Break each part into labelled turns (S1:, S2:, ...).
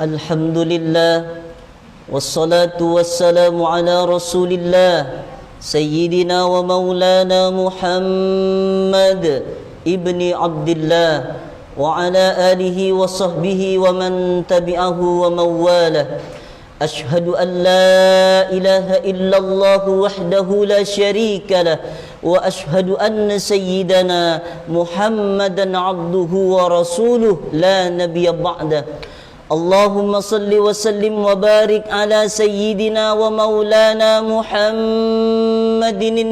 S1: Alhamdulillah, wassalatu wassalamu ala rasulillah Sayyidina wa maulana Muhammad ibni Abdillah wa ala alihi wa sahbihi wa man tabi'ahu wa mawalah. Ashhadu an la ilaha illallah wahdahu la syarika lah wa ashhadu anna sayyidana Muhammadan abduhu wa rasuluh la nabiyya ba'dah. Allahumma salli wa sallim wa barik ala sayyidina wa maulana Muhammadin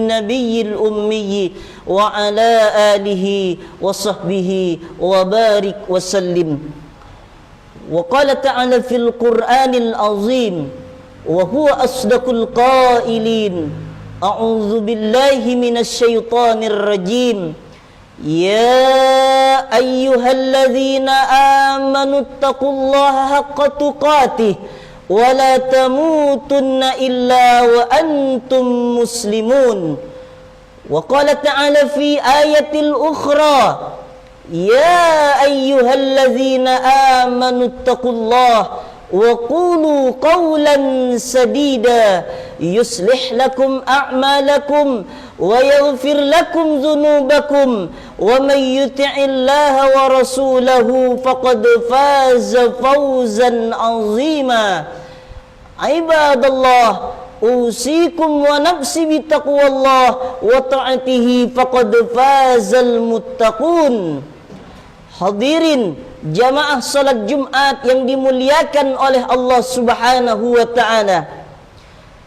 S1: nabiyil ummi wa ala alihi wa sahbihi wa barik wa sallim. Wa qala ta'ala fil Qur'anil azim wa huwa asdaqul qailin. A'udzu billahi minasy syaithanir rajim. Ya ayyuhalladzina amanu taqullaha haqqa tuqatih wa la tamutunna illa wa antum muslimun. Wa qala ta'ala fi ayatil ukhra ya ayyuhalladzina amanu taqullaha wa qulu qawlan sadida yuslih lakum a'malakum wa yaghfir lakum dhunubakum wa may yuti'illaha wa rasulahu faqad faza fawzan 'azima. Ibadallah, usikum wa nafsi bitaqwallah wa ta'atihi faqad fazal muttaqun. Hadirin jamaah salat Jumat yang dimuliakan oleh Allah Subhanahu wa taala.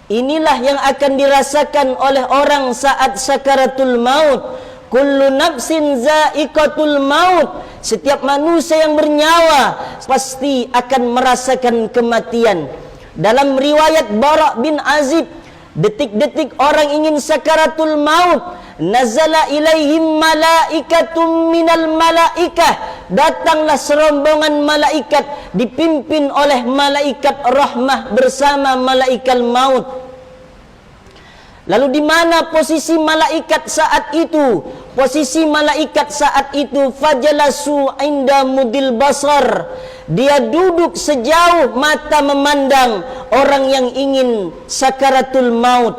S1: Inilah yang akan dirasakan oleh orang saat sakaratul maut. Kullu nafsin za'iqatul maut. Setiap manusia yang bernyawa pasti akan merasakan kematian. Dalam riwayat Bara' bin Azib, detik-detik orang ingin sakaratul maut, nazala ilaihim malaikatum minal malaikah, datanglah serombongan malaikat dipimpin oleh malaikat rahmah bersama malaikat maut. Lalu di mana posisi malaikat saat itu? Posisi malaikat saat itu fajalasu inda mudil basar. Dia duduk sejauh mata memandang orang yang ingin sakaratul maut.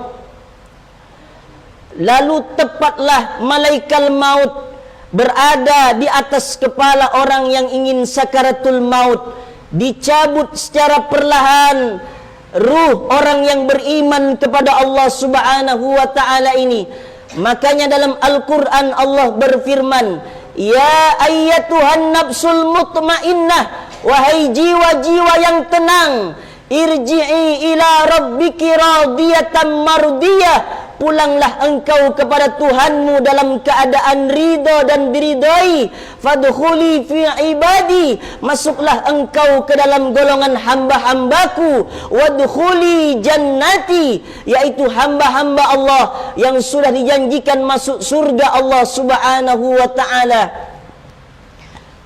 S1: Lalu tepatlah malaikat maut berada di atas kepala orang yang ingin sakaratul maut. Dicabut secara perlahan ruh orang yang beriman kepada Allah Subhanahu wa taala ini. Makanya dalam Al-Qur'an Allah berfirman, ya ayyatuhan nafsul mutmainnah, wahai jiwa-jiwa yang tenang, irji'i ila rabbiki radiyatan mardiyah, pulanglah engkau kepada Tuhanmu dalam keadaan ridha dan diridai. Fadkhuli fi ibadi, masuklah engkau ke dalam golongan hamba-hambaku. Wadkhuli jannati, yaitu hamba-hamba Allah yang sudah dijanjikan masuk surga Allah Subhanahu wa taala.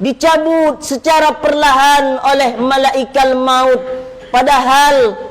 S1: Dicabut secara perlahan oleh malaikat maut. Padahal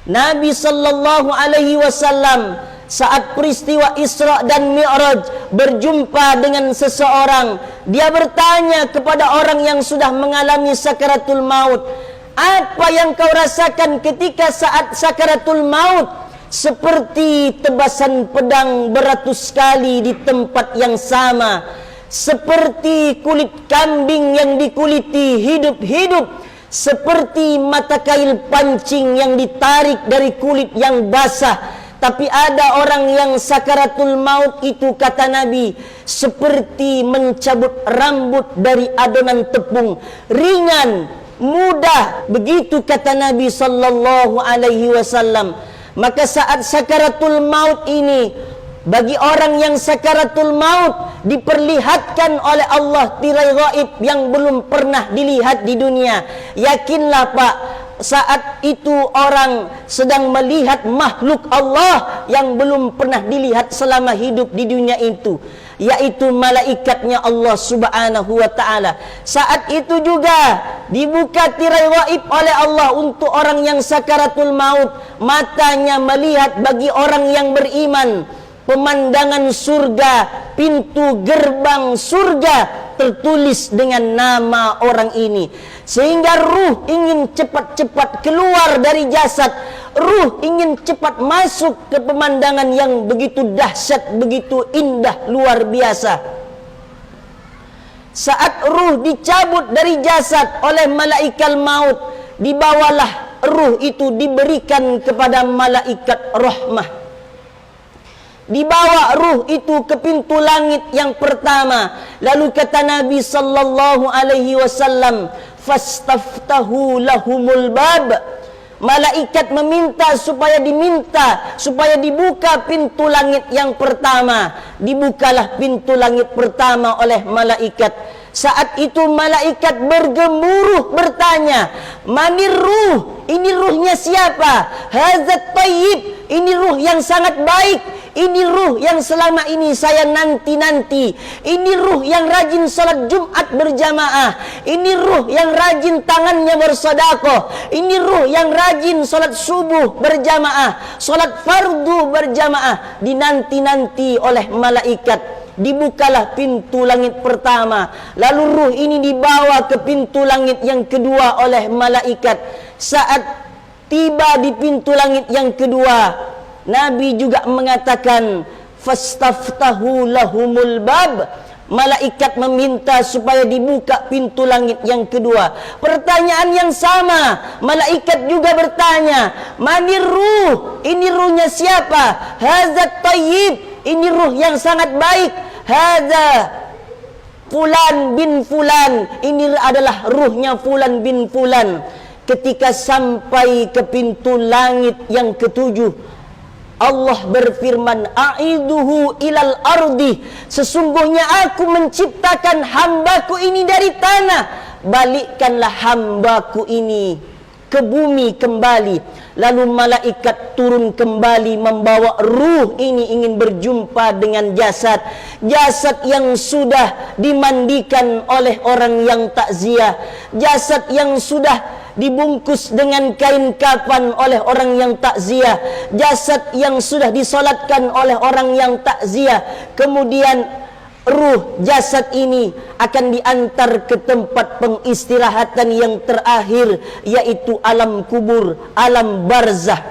S1: Nabi sallallahu alaihi wasallam saat peristiwa Isra dan Mi'raj berjumpa dengan seseorang. Dia bertanya kepada orang yang sudah mengalami sakaratul maut, apa yang kau rasakan ketika saat sakaratul maut? Seperti tebasan pedang beratus kali di tempat yang sama, seperti kulit kambing yang dikuliti hidup-hidup, seperti mata kail pancing yang ditarik dari kulit yang basah. Tapi ada orang yang sakaratul maut itu, kata Nabi, seperti mencabut rambut dari adonan tepung, ringan, mudah. Begitu kata Nabi sallallahu alaihi wasallam. Maka saat sakaratul maut ini, bagi orang yang sakaratul maut diperlihatkan oleh Allah tirai gaib yang belum pernah dilihat di dunia. Yakinlah Pak, saat itu orang sedang melihat makhluk Allah yang belum pernah dilihat selama hidup di dunia itu, yaitu malaikatnya Allah Subhanahu wa taala. Saat itu juga dibuka tirai gaib oleh Allah untuk orang yang sakaratul maut. Matanya melihat bagi orang yang beriman pemandangan surga, pintu gerbang surga tertulis dengan nama orang ini. Sehingga ruh ingin cepat-cepat keluar dari jasad. Ruh ingin cepat masuk ke pemandangan yang begitu dahsyat, begitu indah, luar biasa. Saat ruh dicabut dari jasad oleh malaikat maut, dibawalah ruh itu diberikan kepada malaikat rahmah. Dibawa ruh itu ke pintu langit yang pertama. Lalu kata Nabi sallallahu alaihi wasallam, "Fastaftahu lahumul bab." Malaikat meminta supaya dibuka pintu langit yang pertama. Dibukalah pintu langit pertama oleh malaikat. Saat itu malaikat bergemuruh bertanya, "Manir ruh? Ini ruhnya siapa?" "Hadzat tayyib." Ini ruh yang sangat baik. Ini ruh yang selama ini saya nanti-nanti. Ini ruh yang rajin salat Jumat berjamaah. Ini ruh yang rajin tangannya bersedekah. Ini ruh yang rajin salat subuh berjamaah, salat fardu berjamaah. Dinanti-nanti oleh malaikat. Dibukalah pintu langit pertama. Lalu ruh ini dibawa ke pintu langit yang kedua oleh malaikat. Saat tiba di pintu langit yang kedua, Nabi juga mengatakan, "Fastaftahu lahumul bab." Malaikat meminta supaya dibuka pintu langit yang kedua. Pertanyaan yang sama, malaikat juga bertanya, "Manir ruh? Ini ruhnya siapa?" "Hadzat tayyib." Ini ruh yang sangat baik. "Hadza fulan bin fulan." Ini adalah ruhnya fulan bin fulan. Ketika sampai ke pintu langit yang ketujuh, Allah berfirman, "A'iduhu ilal ardi." Sesungguhnya aku menciptakan hambaku ini dari tanah. Balikkanlah hambaku ini ke bumi kembali. Lalu malaikat turun kembali membawa ruh ini ingin berjumpa dengan jasad. Jasad yang sudah dimandikan oleh orang yang takziah. Jasad yang sudah dibungkus dengan kain kafan oleh orang yang takziah. Jasad yang sudah disolatkan oleh orang yang takziah. Kemudian ruh jasad ini akan diantar ke tempat pengistirahatan yang terakhir, yaitu alam kubur, alam barzah.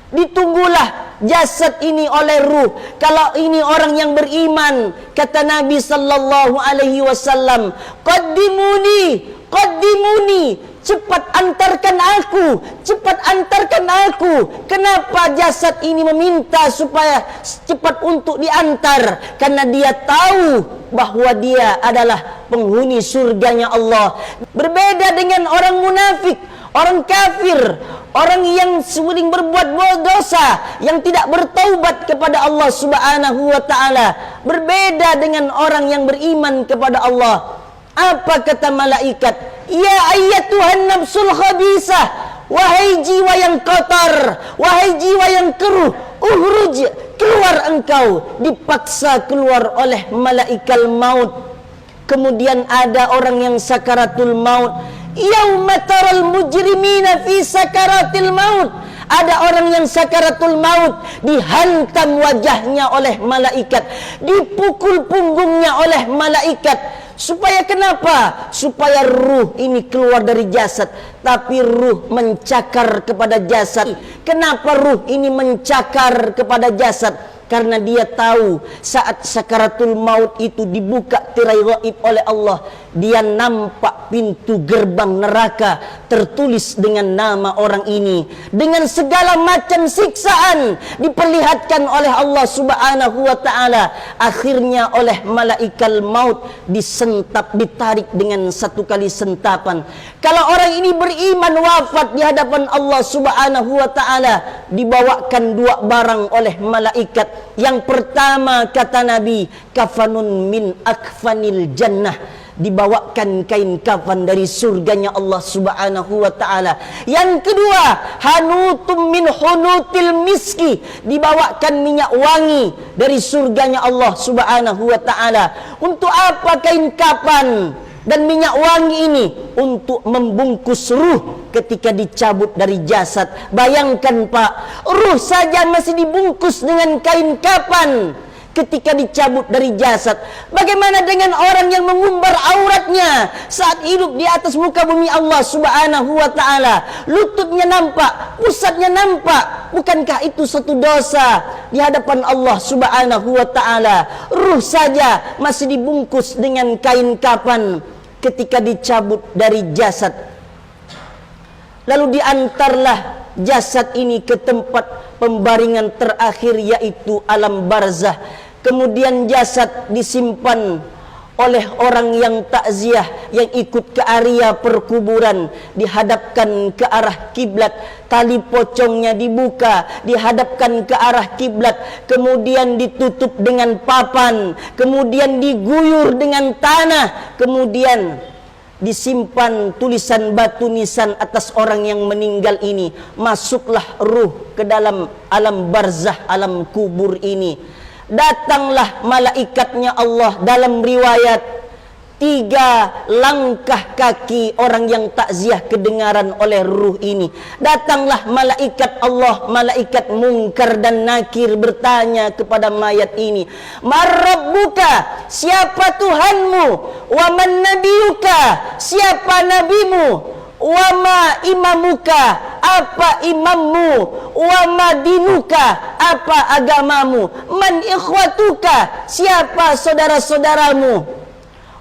S1: Ditunggulah jasad ini oleh ruh. Kalau ini orang yang beriman, kata Nabi sallallahu alaihi wasallam, "Qaddimuni, qaddimuni." Cepat antarkan aku, cepat antarkan aku. Kenapa jasad ini meminta supaya cepat untuk diantar? Karena dia tahu bahwa dia adalah penghuni surganya Allah. Berbeda dengan orang munafik, orang kafir, orang yang sering berbuat dosa, yang tidak bertaubat kepada Allah Subhanahu wa taala. Berbeda dengan orang yang beriman kepada Allah. Apa kata malaikat? "Ya ayyatuhan nafsul khabisah." Wahai jiwa yang kotor, wahai jiwa yang keruh, ukhruj, keluar engkau. Dipaksa keluar oleh malaikat maut. Kemudian ada orang yang sakaratul maut. Yauma taral mujrimina fi sakaratil maut. Ada orang yang sakaratul maut, dihantam wajahnya oleh malaikat, dipukul punggungnya oleh malaikat. Supaya kenapa? Supaya ruh ini keluar dari jasad. Tapi ruh mencakar kepada jasad. Kenapa ruh ini mencakar kepada jasad? Karena dia tahu saat sakaratul maut itu dibuka tirai gaib oleh Allah, dia nampak pintu gerbang neraka tertulis dengan nama orang ini. Dengan segala macam siksaan diperlihatkan oleh Allah Subhanahu wa taala. Akhirnya oleh malaikat maut disentap, ditarik dengan satu kali sentapan. Kalau orang ini beriman wafat di hadapan Allah Subhanahu wa taala, dibawakan dua barang oleh malaikat. Yang pertama kata Nabi, kafanun min akfanil jannah. Dibawakan kain kafan dari surganya Allah Subhanahu wa taala. Yang kedua, hanutum min hunutil miski. Dibawakan minyak wangi dari surganya Allah Subhanahu wa taala. Untuk apa kain kafan dan minyak wangi ini? Untuk membungkus ruh ketika dicabut dari jasad. Bayangkan Pak, ruh saja masih dibungkus dengan kain kafan. ketika dicabut dari jasad? Bagaimana dengan orang yang mengumbar auratnya saat hidup di atas muka bumi Allah Subhanahu wa ta'ala? Lututnya nampak, pusatnya nampak. Bukankah itu satu dosa di hadapan Allah Subhanahu wa ta'ala? Ruh saja masih dibungkus dengan kain kapan ketika dicabut dari jasad. Lalu diantarlah jasad ini ke tempat pembaringan terakhir, yaitu alam barzah. Kemudian jasad disimpan oleh orang yang takziah, yang ikut ke area perkuburan, dihadapkan ke arah kiblat, tali pocongnya dibuka, dihadapkan ke arah kiblat, kemudian ditutup dengan papan, kemudian diguyur dengan tanah, kemudian disimpan tulisan batu nisan atas orang yang meninggal ini. Masuklah ruh ke dalam alam barzah, alam kubur ini. Datanglah malaikatnya Allah. Dalam riwayat 3 langkah kaki orang yang takziah kedengaran oleh ruh ini. Datanglah malaikat Allah, malaikat Munkar dan Nakir, bertanya kepada mayat ini, "Marabbuka?" Siapa Tuhanmu? "Wa man nabiyuka?" Siapa nabimu? "Wa ma imamuka?" Apa imammu? "Wa ma dinuka?" Apa agamamu? "Man ikhwatuka?" Siapa saudara-saudaramu?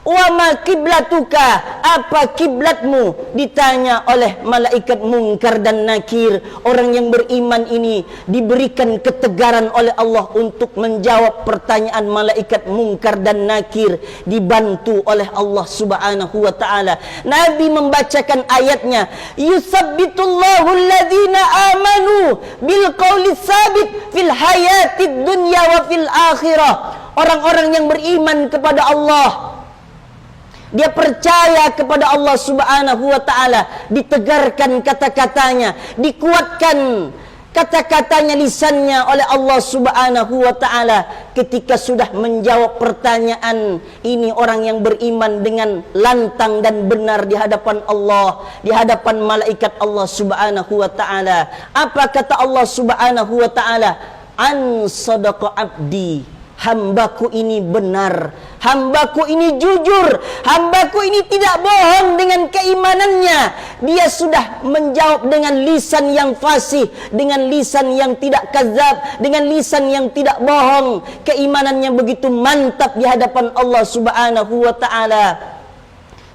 S1: "Wa ma kiblatuka?" Apa kiblatmu? Ditanya oleh malaikat Munkar dan Nakir. Orang yang beriman ini diberikan ketegaran oleh Allah untuk menjawab pertanyaan malaikat Munkar dan Nakir, dibantu oleh Allah Subhanahu wa ta'ala. Nabi membacakan ayatnya, "Yusabbitullahu alladhina amanu bil qawli tsabit fil hayatid dunya wa fil akhirah." Orang-orang yang beriman kepada Allah, dia percaya kepada Allah Subhanahu wa ta'ala, ditegarkan kata-katanya, dikuatkan kata-katanya, lisannya oleh Allah Subhanahu wa ta'ala. Ketika sudah menjawab pertanyaan ini, orang yang beriman dengan lantang dan benar di hadapan Allah, di hadapan malaikat Allah Subhanahu wa ta'ala. Apa kata Allah Subhanahu wa ta'ala? "An sadaqa abdi." Hambaku ini benar, hambaku ini jujur, hambaku ini tidak bohong dengan keimanannya. Dia sudah menjawab dengan lisan yang fasih, dengan lisan yang tidak kadzab, dengan lisan yang tidak bohong. Keimanannya begitu mantap di hadapan Allah Subhanahu wa ta'ala.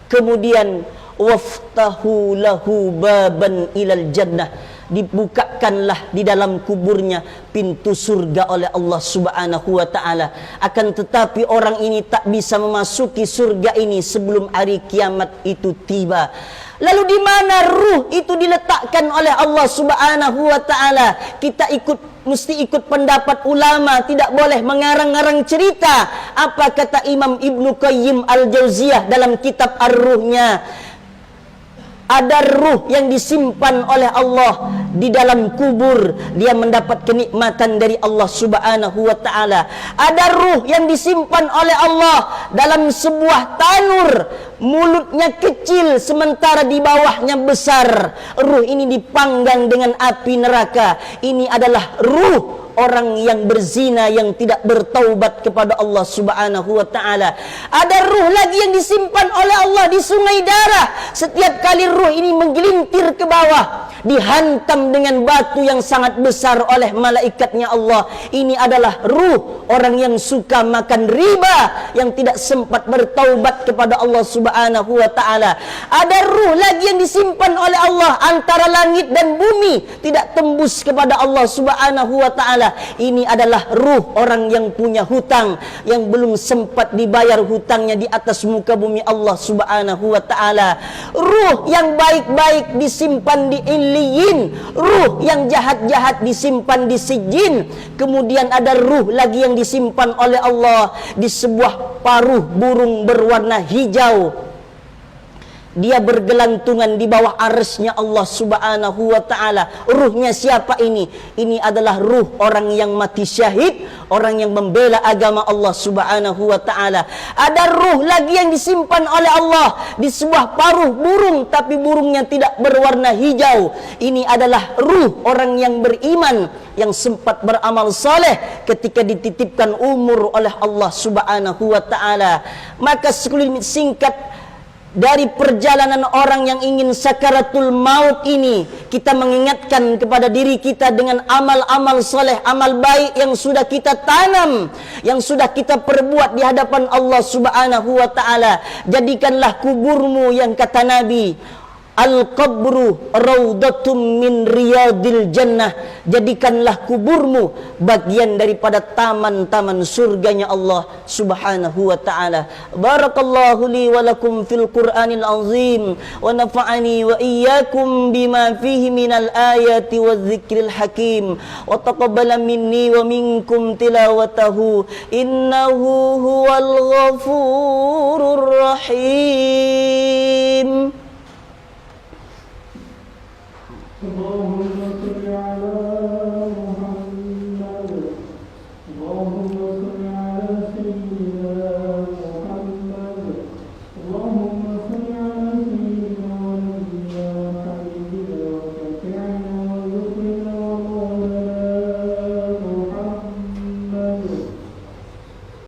S1: Kemudian waftahu lahu baban ilal jannah. Dibukakanlah di dalam kuburnya pintu surga oleh Allah Subhanahu wa ta'ala. Akan tetapi orang ini tak bisa memasuki surga ini sebelum hari kiamat itu tiba. Lalu di mana ruh itu diletakkan oleh Allah Subhanahu wa ta'ala? Kita mesti ikut pendapat ulama, tidak boleh mengarang-arang cerita. Apa kata Imam Ibnu Qayyim Al-Jauziyah dalam kitab Ar-Ruhnya? Ada ruh yang disimpan oleh Allah di dalam kubur, dia mendapat kenikmatan dari Allah Subhanahu wa ta'ala. Ada ruh yang disimpan oleh Allah dalam sebuah tanur, mulutnya kecil sementara di bawahnya besar. Ruh ini dipanggang dengan api neraka. Ini adalah ruh orang yang berzina, yang tidak bertaubat kepada Allah Subhanahu wa ta'ala. Ada ruh lagi yang disimpan oleh Allah di sungai darah. Setiap kali ruh ini menggelintir ke bawah, dihantam dengan batu yang sangat besar oleh malaikatnya Allah. Ini adalah ruh orang yang suka makan riba, yang tidak sempat bertaubat kepada Allah Subhanahu wa ta'ala. Ada ruh lagi yang disimpan oleh Allah antara langit dan bumi, tidak tembus kepada Allah Subhanahu wa ta'ala. Ini adalah ruh orang yang punya hutang, yang belum sempat dibayar hutangnya di atas muka bumi Allah Subhanahu wa ta'ala. Ruh yang baik-baik disimpan di Illiyin, ruh yang jahat-jahat disimpan di Sijjin. Kemudian ada ruh lagi yang disimpan oleh Allah di sebuah paruh burung berwarna hijau. dia bergelantungan di bawah arsy-Nya Allah Subhanahu wa ta'ala. Ruhnya siapa ini? Ini adalah ruh orang yang mati syahid, orang yang membela agama Allah Subhanahu wa ta'ala. Ada ruh lagi yang disimpan oleh Allah di sebuah paruh burung, tapi burungnya tidak berwarna hijau. Ini adalah ruh orang yang beriman, yang sempat beramal saleh ketika dititipkan umur oleh Allah Subhanahu wa ta'ala. Maka sekelumit singkat dari perjalanan orang yang ingin sakaratul maut ini, kita mengingatkan kepada diri kita dengan amal-amal soleh, amal baik yang sudah kita tanam, yang sudah kita perbuat di hadapan Allah Subhanahu wa ta'ala. Jadikanlah kuburmu, yang kata Nabi, al-qabru raudatum min riyadil jannah. Jadikanlah kuburmu bagian daripada taman-taman surganya Allah Subhanahu wa ta'ala. Barakallahu li wa lakum fil Qur'anil azim, wa nafa'ani wa iyyakum bima fihi minal ayati wadh-dhikril hakim, wa taqabbala minni wa minkum tilawatahu, innahu huwal ghafurur rahim.